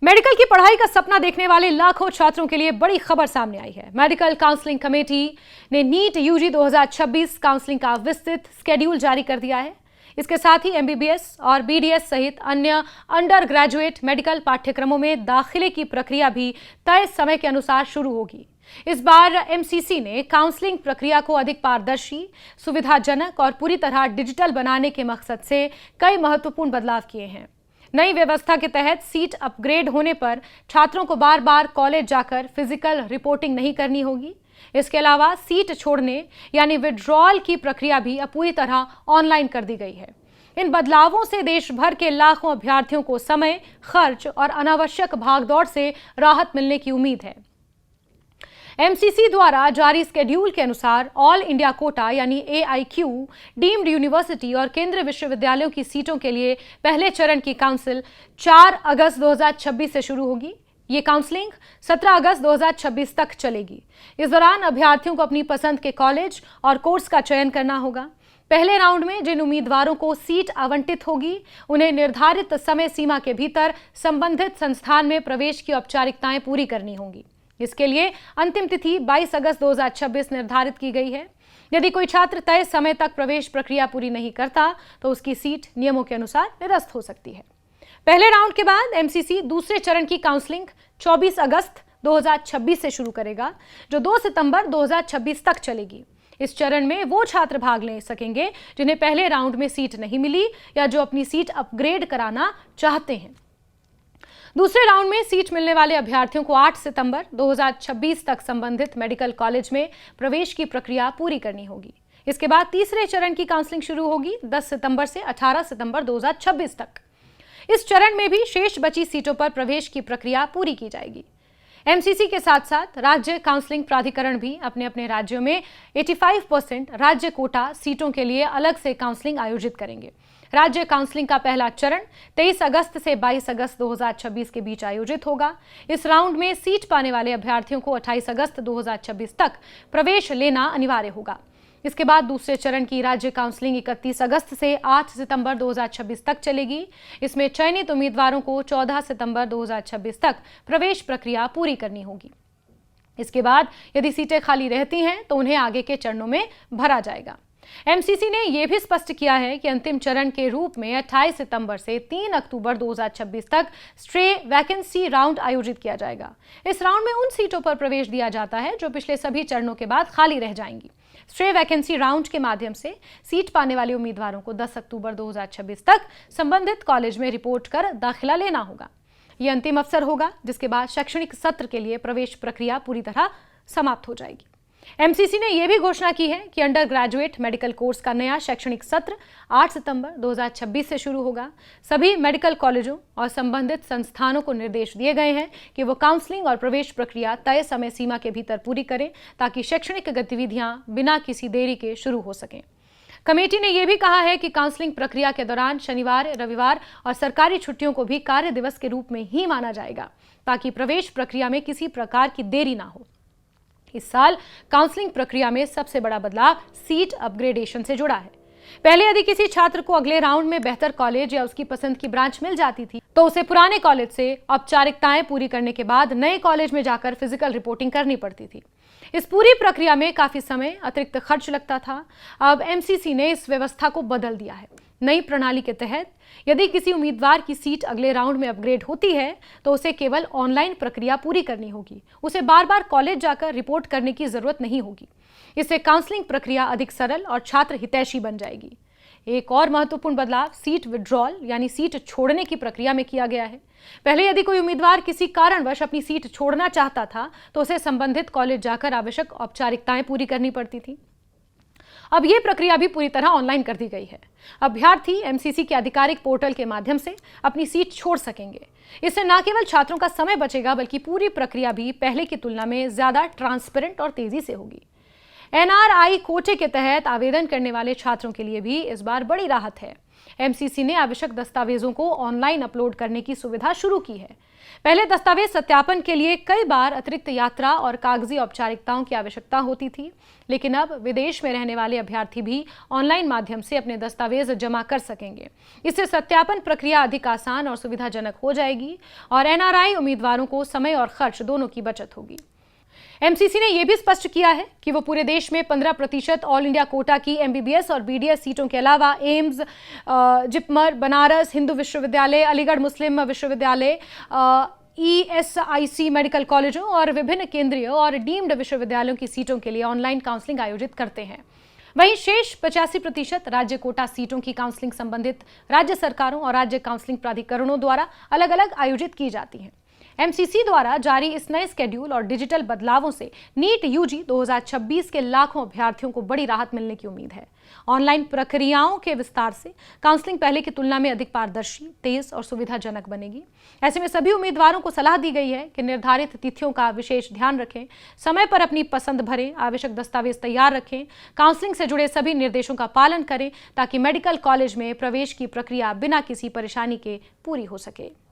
Medical की पढ़ाई का सपना देखने वाले लाखों छात्रों के लिए बड़ी खबर सामने आई है। मेडिकल काउंसलिंग कमेटी ने नीट यूजी 2026 काउंसलिंग का विस्तृत शेड्यूल जारी कर दिया है। इसके साथ ही एमबीबीएस और बीडीएस सहित अन्य अंडर ग्रेजुएट मेडिकल पाठ्यक्रमों में दाखिले की प्रक्रिया भी तय समय के अनुसार शुरू होगी। इस बार एमसीसी ने काउंसलिंग प्रक्रिया को अधिक पारदर्शी, सुविधाजनक और पूरी तरह डिजिटल बनाने के मकसद से कई महत्वपूर्ण बदलाव किए हैं। नई व्यवस्था के तहत सीट अपग्रेड होने पर छात्रों को बार बार कॉलेज जाकर फिजिकल रिपोर्टिंग नहीं करनी होगी। इसके अलावा सीट छोड़ने यानी विड्रॉल की प्रक्रिया भी अब पूरी तरह ऑनलाइन कर दी गई है। इन बदलावों से देश भर के लाखों अभ्यर्थियों को समय, खर्च और अनावश्यक भागदौड़ से राहत मिलने की उम्मीद है। एमसीसी द्वारा जारी स्केड्यूल के अनुसार ऑल इंडिया कोटा यानी AIQ, डीम्ड यूनिवर्सिटी और केंद्रीय विश्वविद्यालयों की सीटों के लिए पहले चरण की काउंसिल 4 अगस्त 2026 से शुरू होगी। ये काउंसलिंग 17 अगस्त 2026 तक चलेगी। इस दौरान अभ्यर्थियों को अपनी पसंद के कॉलेज और कोर्स का चयन करना होगा। पहले राउंड में जिन उम्मीदवारों को सीट आवंटित होगी, उन्हें निर्धारित समय सीमा के भीतर संबंधित संस्थान में प्रवेश की औपचारिकताएं पूरी करनी होंगी। इसके लिए अंतिम तिथि 22 अगस्त 2026 निर्धारित की गई है। यदि कोई छात्र तय समय तक प्रवेश प्रक्रिया पूरी नहीं करता तो उसकी सीट नियमों के अनुसार निरस्त हो सकती है। पहले राउंड के बाद एमसीसी दूसरे चरण की काउंसलिंग 24 अगस्त 2026 से शुरू करेगा, जो 2 सितंबर 2026 तक चलेगी। इस चरण में वो छात्र भाग ले सकेंगे जिन्हें पहले राउंड में सीट नहीं मिली या जो अपनी सीट अपग्रेड कराना चाहते हैं। दूसरे राउंड में सीट मिलने वाले अभ्यर्थियों को 8 सितंबर 2026 तक संबंधित मेडिकल कॉलेज में प्रवेश की प्रक्रिया पूरी करनी होगी। इसके बाद तीसरे चरण की काउंसलिंग शुरू होगी 10 सितंबर से 18 सितंबर 2026 तक। इस चरण में भी शेष बची सीटों पर प्रवेश की प्रक्रिया पूरी की जाएगी। एमसीसी के साथ साथ राज्य काउंसलिंग प्राधिकरण भी अपने अपने राज्यों में 85% राज्य कोटा सीटों के लिए अलग से काउंसलिंग आयोजित करेंगे। राज्य काउंसलिंग का पहला चरण 23 अगस्त से 22 अगस्त 2026 के बीच आयोजित होगा। इस राउंड में सीट पाने वाले अभ्यर्थियों को 28 अगस्त 2026 तक प्रवेश लेना अनिवार्य होगा। इसके बाद दूसरे चरण की राज्य काउंसलिंग 31 अगस्त से 8 सितंबर 2026 तक चलेगी। इसमें चयनित उम्मीदवारों को 14 सितंबर 2026 तक प्रवेश प्रक्रिया पूरी करनी होगी। इसके बाद यदि सीटें खाली रहती हैं तो उन्हें आगे के चरणों में भरा जाएगा। एमसीसी ने यह भी स्पष्ट किया है कि अंतिम चरण के रूप में 28 सितंबर से 3 अक्टूबर 2026 तक स्ट्रे वैकेंसी राउंड आयोजित किया जाएगा। इस राउंड में उन सीटों पर प्रवेश दिया जाता है जो पिछले सभी चरणों के बाद खाली रह जाएंगी। स्ट्रे वैकेंसी राउंड के माध्यम से सीट पाने वाले उम्मीदवारों को 10 अक्टूबर 2026 तक संबंधित कॉलेज में रिपोर्ट कर दाखिला लेना होगा। यह अंतिम अवसर होगा जिसके बाद शैक्षणिक सत्र के लिए प्रवेश प्रक्रिया पूरी तरह समाप्त हो जाएगी। एमसीसी ने यह भी घोषणा की है कि अंडर ग्रेजुएट मेडिकल कोर्स का नया शैक्षणिक सत्र 8 सितंबर 2026 से शुरू होगा। सभी मेडिकल कॉलेजों और संबंधित संस्थानों को निर्देश दिए गए हैं कि वो काउंसलिंग और प्रवेश प्रक्रिया तय समय सीमा के भीतर पूरी करें ताकि शैक्षणिक गतिविधियां बिना किसी देरी के शुरू हो सकें। कमेटी ने यह भी कहा है कि काउंसलिंग प्रक्रिया के दौरान शनिवार, रविवार और सरकारी छुट्टियों को भी कार्य दिवस के रूप में ही माना जाएगा ताकि प्रवेश प्रक्रिया में किसी प्रकार की देरी ना हो। इस साल काउंसलिंग प्रक्रिया में सबसे बड़ा बदलाव सीट अपग्रेडेशन से जुड़ा है। पहले यदि किसी छात्र को अगले राउंड में बेहतर कॉलेज या उसकी पसंद की ब्रांच मिल जाती थी तो उसे पुराने कॉलेज से औपचारिकताएं पूरी करने के बाद नए कॉलेज में जाकर फिजिकल रिपोर्टिंग करनी पड़ती थी। इस पूरी प्रक्रिया में काफी समय, अतिरिक्त खर्च लगता था। अब एमसीसी ने इस व्यवस्था को बदल दिया है। नई प्रणाली के तहत यदि किसी उम्मीदवार की सीट अगले राउंड में अपग्रेड होती है तो उसे केवल ऑनलाइन प्रक्रिया पूरी करनी होगी। उसे बार बार कॉलेज जाकर रिपोर्ट करने की जरूरत नहीं होगी। इससे काउंसलिंग प्रक्रिया अधिक सरल और छात्र हितैषी बन जाएगी। एक और महत्वपूर्ण बदलाव सीट विड्रॉल यानी सीट छोड़ने की प्रक्रिया में किया गया है। पहले यदि कोई उम्मीदवार किसी कारणवश अपनी सीट छोड़ना चाहता था तो उसे संबंधित कॉलेज जाकर आवश्यक औपचारिकताएं पूरी करनी पड़ती थी। अब यह प्रक्रिया भी पूरी तरह ऑनलाइन कर दी गई है। अभ्यर्थी एमसीसी के आधिकारिक पोर्टल के माध्यम से अपनी सीट छोड़ सकेंगे। इससे न केवल छात्रों का समय बचेगा बल्कि पूरी प्रक्रिया भी पहले की तुलना में ज्यादा ट्रांसपेरेंट और तेजी से होगी। एनआरआई कोटे के तहत आवेदन करने वाले छात्रों के लिए भी इस बार बड़ी राहत है। एमसीसी ने आवश्यक दस्तावेजों को ऑनलाइन अपलोड करने की सुविधा शुरू की है। पहले दस्तावेज सत्यापन के लिए कई बार अतिरिक्त यात्रा और कागजी औपचारिकताओं की आवश्यकता होती थी, लेकिन अब विदेश में रहने वाले अभ्यर्थी भी ऑनलाइन माध्यम से अपने दस्तावेज जमा कर सकेंगे। इससे सत्यापन प्रक्रिया अधिक आसान और सुविधाजनक हो जाएगी और एनआरआई उम्मीदवारों को समय और खर्च दोनों की बचत होगी। एमसीसी ने यह भी स्पष्ट किया है कि वो पूरे देश में 15% ऑल इंडिया कोटा की एमबीबीएस और बीडीएस सीटों के अलावा एम्स, जिपमर, बनारस हिंदू विश्वविद्यालय, अलीगढ़ मुस्लिम विश्वविद्यालय, ईएसआईसी मेडिकल कॉलेजों और विभिन्न केंद्रीय और डीम्ड विश्वविद्यालयों की सीटों के लिए ऑनलाइन काउंसलिंग आयोजित करते हैं। वहीं शेष 85% राज्य कोटा सीटों की काउंसलिंग संबंधित राज्य सरकारों और राज्य काउंसलिंग प्राधिकरणों द्वारा अलग अलग आयोजित की जाती हैं। एमसीसी द्वारा जारी इस नए स्केड्यूल और डिजिटल बदलावों से नीट यूजी 2026 के लाखों अभ्यर्थियों को बड़ी राहत मिलने की उम्मीद है। ऑनलाइन प्रक्रियाओं के विस्तार से काउंसलिंग पहले की तुलना में अधिक पारदर्शी, तेज और सुविधाजनक बनेगी। ऐसे में सभी उम्मीदवारों को सलाह दी गई है कि निर्धारित तिथियों का विशेष ध्यान रखें, समय पर अपनी पसंद भरें, आवश्यक दस्तावेज तैयार रखें, काउंसलिंग से जुड़े सभी निर्देशों का पालन करें ताकि मेडिकल कॉलेज में प्रवेश की प्रक्रिया बिना किसी परेशानी के पूरी हो सके।